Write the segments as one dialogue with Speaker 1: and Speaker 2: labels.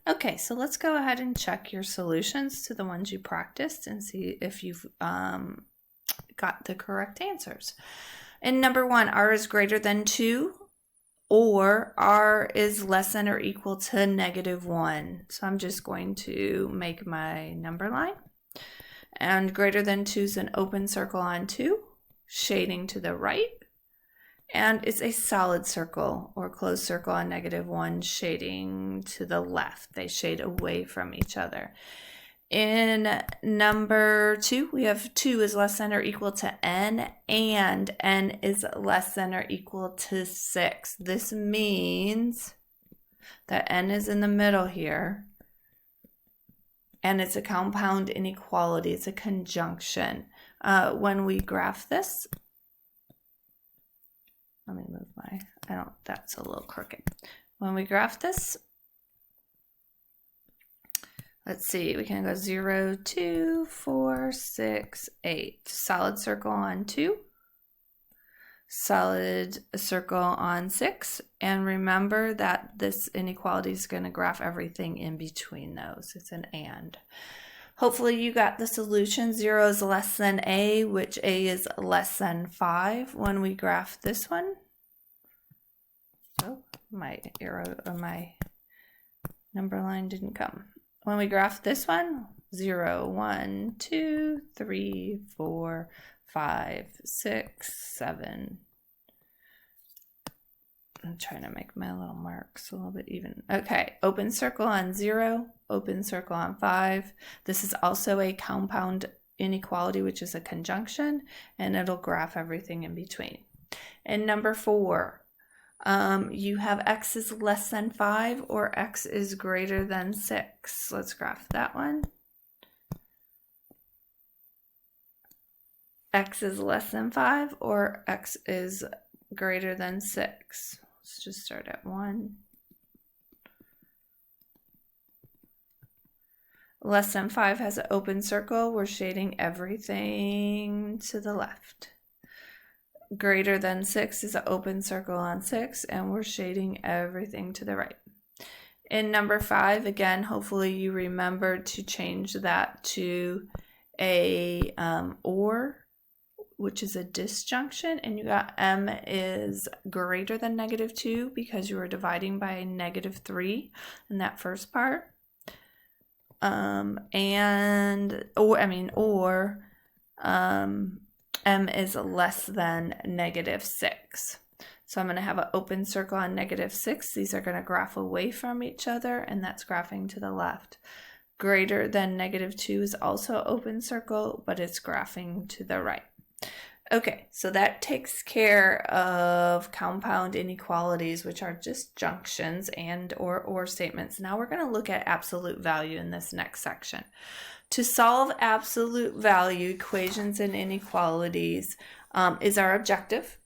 Speaker 1: Okay, so let's go ahead and check your solutions to the ones you practiced and see if you've got the correct answers. In number 1, r is greater than 2, or r is less than or equal to -1. So I'm just going to make my number line. And greater than 2 is an open circle on 2, shading to the right. And it's a solid circle or closed circle on -1, shading to the left. They shade away from each other. In number 2, we have 2 is less than or equal to n, and n is less than or equal to 6. This means that n is in the middle here, and it's a compound inequality. It's a conjunction. When we graph this, let me move that's a little crooked. When we graph this, let's see, we can go 0, 2, 4, 6, 8. Solid circle on 2, solid circle on 6, and remember that this inequality is going to graph everything in between those. It's an and. Hopefully you got the solution. 0 is less than a, which a is less than 5. When we graph this one, oh, my arrow or my number line didn't come. When we graph this one, 0, 1, 2, 3, 4, 5, 6, 7. I'm trying to make my little marks a little bit even. Okay, open circle on 0, open circle on 5. This is also a compound inequality, which is a conjunction, and it'll graph everything in between. And number 4, you have x is less than 5 or x is greater than 6. Let's graph that one. X is less than 5 or x is greater than 6. Let's just start at 1. Less than 5 has an open circle. We're shading everything to the left. Greater than 6 is an open circle on 6, and we're shading everything to the right. In number 5, again, hopefully you remember to change that to a or, which is a disjunction, and you got m is greater than -2 because you were dividing by -3 in that first part. M is less than -6. So I'm going to have an open circle on -6. These are going to graph away from each other, and that's graphing to the left. Greater than -2 is also open circle, but it's graphing to the right. Okay, so that takes care of compound inequalities, which are just junctions and or statements. Now we're going to look at absolute value in this next section. To solve absolute value equations and inequalities is our objective.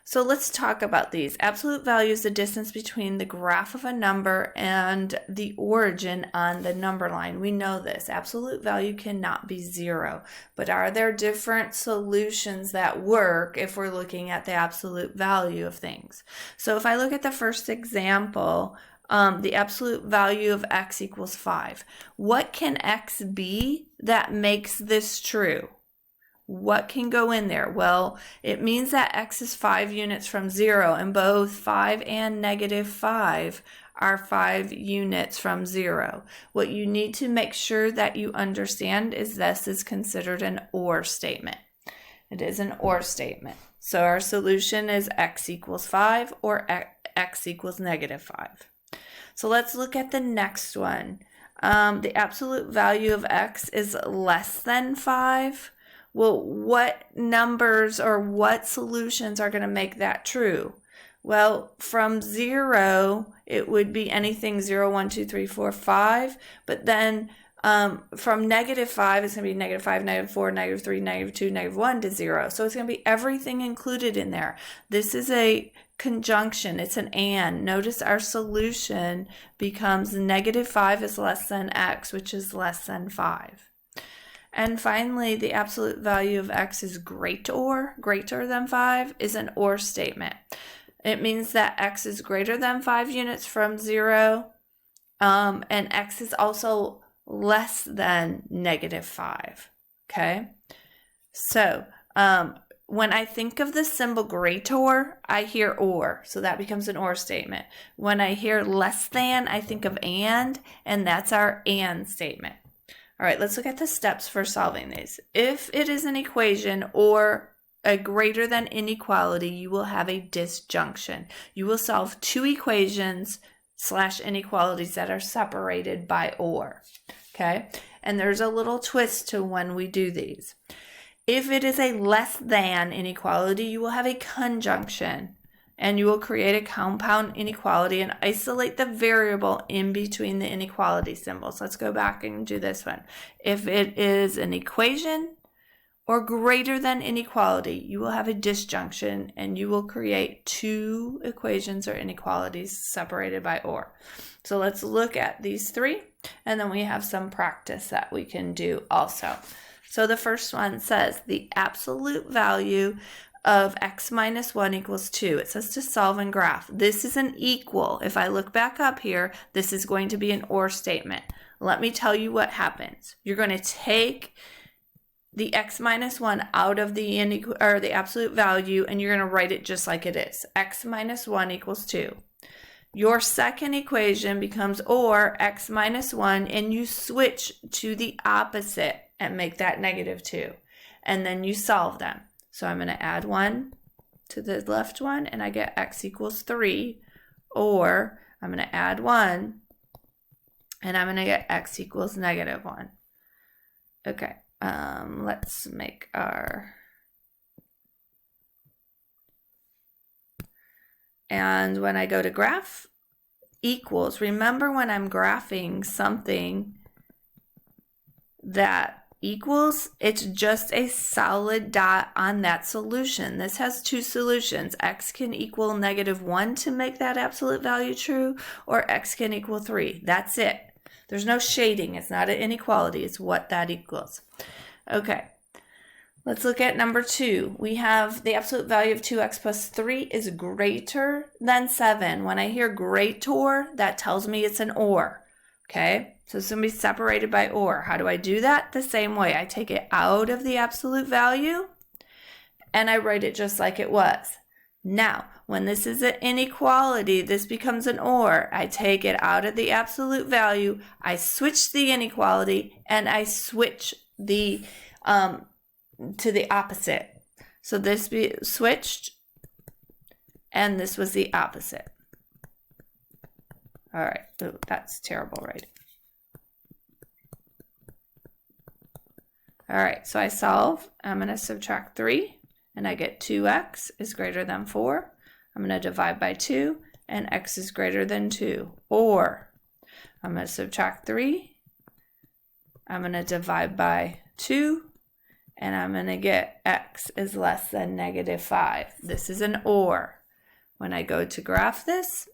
Speaker 1: So let's talk about these. Absolute value is the distance between the graph of a number and the origin on the number line. We know this. Absolute value cannot be 0. But are there different solutions that work if we're looking at the absolute value of things? So if I look at the first example, the absolute value of x equals 5. What can x be that makes this true? What can go in there? Well, it means that x is 5 units from 0, and both 5 and -5 are 5 units from 0. What you need to make sure that you understand is this is considered an OR statement. It is an OR statement. So our solution is x equals 5 or x equals -5. So let's look at the next one. The absolute value of x is less than 5. Well, what numbers or what solutions are going to make that true? Well, from 0, it would be anything 0, 1, 2, 3, 4, 5. But then from -5, it's going to be -5, -4, -3, -2, -1 to 0. So it's going to be everything included in there. This is a conjunction. It's an and. Notice our solution becomes -5 is less than x, which is less than 5. And finally, the absolute value of x is greater than 5, is an OR statement. It means that x is greater than 5 units from 0 and x is also less than -5, okay? So when I think of the symbol greater, I hear or, so that becomes an or statement. When I hear less than, I think of and that's our and statement. All right, let's look at the steps for solving these. If it is an equation or a greater than inequality, you will have a disjunction. You will solve two equations / inequalities that are separated by or, okay? And there's a little twist to when we do these. If it is a less than inequality, you will have a conjunction, and you will create a compound inequality and isolate the variable in between the inequality symbols. Let's go back and do this one. If it is an equation or greater than inequality, you will have a disjunction, and you will create two equations or inequalities separated by or. So let's look at these three, and then we have some practice that we can do also. So the first one says the absolute value of x minus 1 equals 2. It says to solve and graph. This is an equal. If I look back up here, this is going to be an or statement. Let me tell you what happens. You're going to take the x minus 1 out of the absolute value, and you're going to write it just like it is. X minus 1 equals 2. Your second equation becomes or x minus 1, and you switch to the opposite and make that -2. And then you solve them. So I'm going to add 1 to the left one, and I get x equals 3. Or I'm going to add 1, and I'm going to get x equals -1. Okay, let's make our... And when I go to graph, equals. Remember, when I'm graphing something that equals, it's just a solid dot on that solution. This has two solutions. X can equal -1 to make that absolute value true, or x can equal 3. That's it. There's no shading. It's not an inequality. It's what that equals. Okay. Let's look at number 2. We have the absolute value of 2x plus 3 is greater than 7. When I hear greater, that tells me it's an or. Okay, so it's going to be separated by or. How do I do that? The same way. I take it out of the absolute value, and I write it just like it was. Now, when this is an inequality, this becomes an or. I take it out of the absolute value, I switch the inequality, and I switch the to the opposite. So this be switched, and this was the opposite. All right, ooh, that's terrible, right? All right, so I solve. I'm going to subtract 3, and I get 2x is greater than 4. I'm going to divide by 2, and x is greater than 2. Or I'm going to subtract 3. I'm going to divide by 2. And I'm going to get x is less than -5. This is an or. When I go to graph this,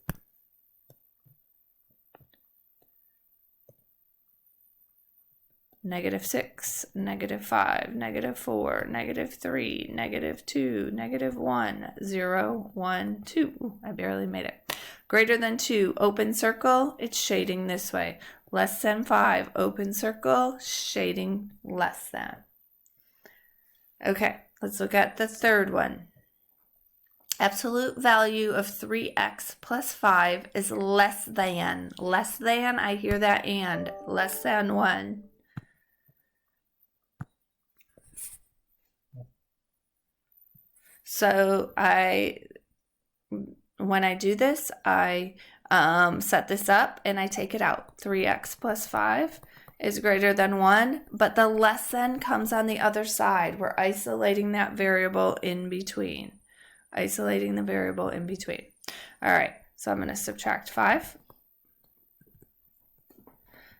Speaker 1: -6, -5, -4, -3, -2, -1, 0, 1, 2. I barely made it. Greater than 2, open circle, it's shading this way. Less than 5, open circle, shading less than. Okay, let's look at the third one. Absolute value of 3x plus 5 is less than. Less than, I hear that and. Less than 1. So when I do this, I set this up and I take it out. 3x plus 5 is greater than 1, but the less than comes on the other side. We're isolating that variable in between. Isolating the variable in between. All right, so I'm going to subtract 5.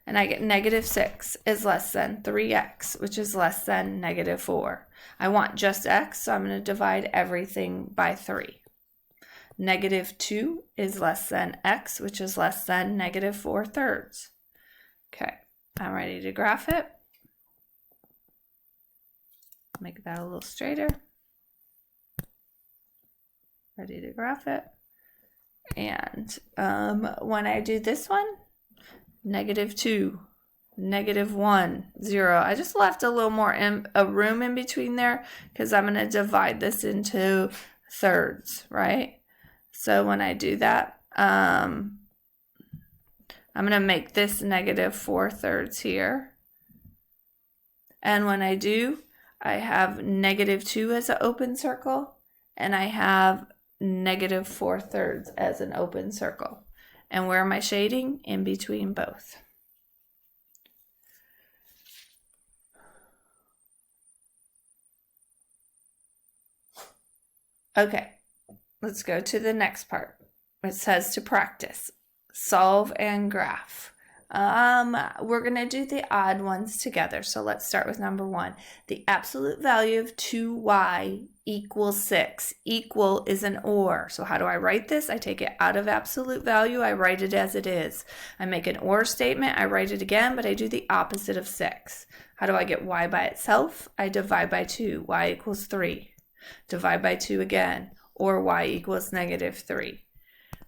Speaker 1: And I get -6 is less than 3x, which is less than -4. I want just x, so I'm going to divide everything by 3. -2 is less than x, which is less than -4/3. Okay. I'm ready to graph it. Make that a little straighter. Ready to graph it. And when I do this one, -2, -1, 0. I just left a little more room in between there because I'm going to divide this into thirds, right? So when I do that, I'm going to make this -4/3 here. And when I do, I have -2 as an open circle, and I have -4/3 as an open circle. And where am I shading? In between both. Okay, let's go to the next part. It says to practice, solve and graph. We're going to do the odd ones together. So let's start with number 1. The absolute value of 2y equals 6. Equal is an or. So how do I write this? I take it out of absolute value. I write it as it is. I make an or statement. I write it again, but I do the opposite of 6. How do I get y by itself? I divide by 2. Y equals 3. Divide by 2 again, or y equals -3.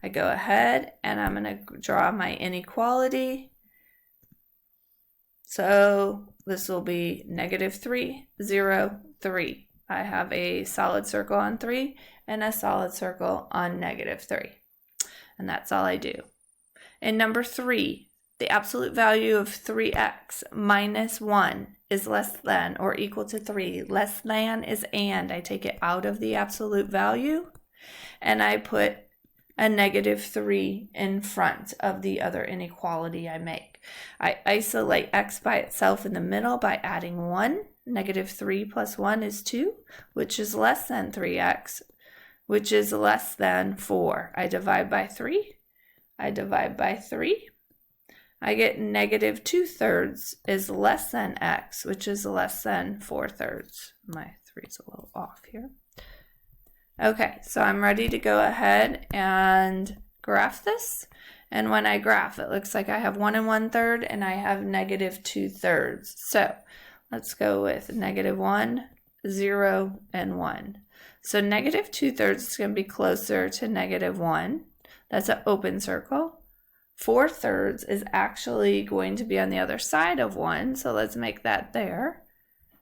Speaker 1: I go ahead and I'm going to draw my inequality. So this will be -3, 0, 3. I have a solid circle on 3 and a solid circle on -3. And that's all I do. In number 3, the absolute value of 3x minus 1 is less than or equal to 3. Less than is and. I take it out of the absolute value and I put a -3 in front of the other inequality I make. I isolate x by itself in the middle by adding 1. -3 plus 1 is 2, which is less than 3x, which is less than 4. I divide by 3. I divide by 3. I get -2/3 is less than x, which is less than 4/3. My 3's a little off here. Okay, so I'm ready to go ahead and graph this. And when I graph, it looks like I have 1 1/3 and I have -2/3. So let's go with -1, 0, and 1. So -2/3 is going to be closer to -1. That's an open circle. 4/3 is actually going to be on the other side of 1. So let's make that there.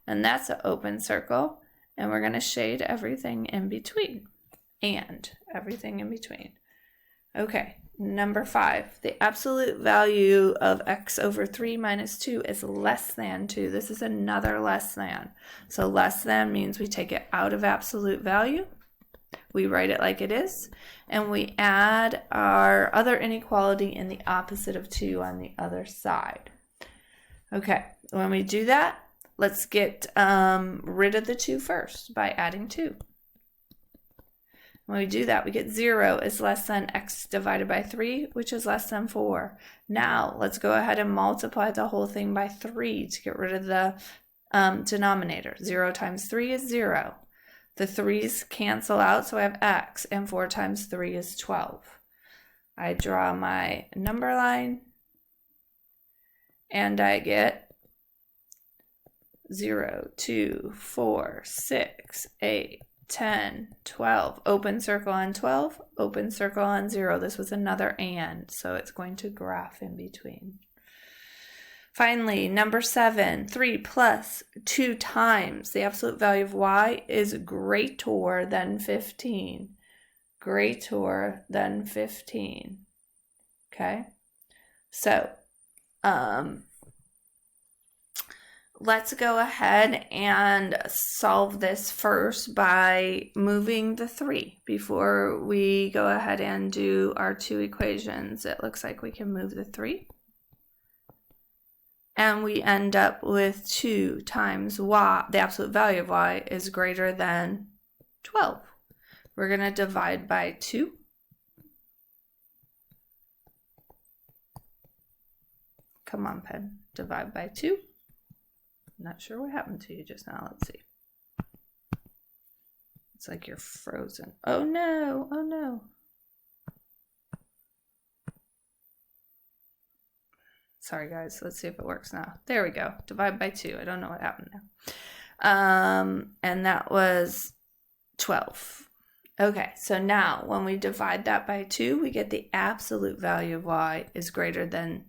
Speaker 1: And that's an open circle. And we're going to shade everything in between. And everything in between. Okay, number 5. The absolute value of x over 3 minus 2 is less than 2. This is another less than. So less than means we take it out of absolute value. We write it like it is. And we add our other inequality in the opposite of 2 on the other side. Okay, when we do that, let's get rid of the 2 first by adding 2. When we do that, we get 0 is less than x divided by 3, which is less than 4. Now, let's go ahead and multiply the whole thing by 3 to get rid of the denominator. 0 times 3 is 0. The 3's cancel out, so I have x, and 4 times 3 is 12. I draw my number line, and I get 0, 2, 4, 6, 8, 10, 12. Open circle on 12, open circle on 0. This was another and, so it's going to graph in between. Finally, number 7, 3 plus 2 times the absolute value of y is greater than 15. Greater than 15. Okay? So, let's go ahead and solve this first by moving the 3 before we go ahead and do our 2 equations. It looks like we can move the 3. And we end up with 2 times y, the absolute value of y is greater than 12. We're going to divide by 2. Come on, pen. Divide by 2. Not sure what happened to you just now. Let's see. It's like you're frozen. Oh no, oh no. Sorry guys, let's see if it works now. There we go. Divide by 2. I don't know what happened now. And that was 12. Okay, so now when we divide that by 2, we get the absolute value of y is greater than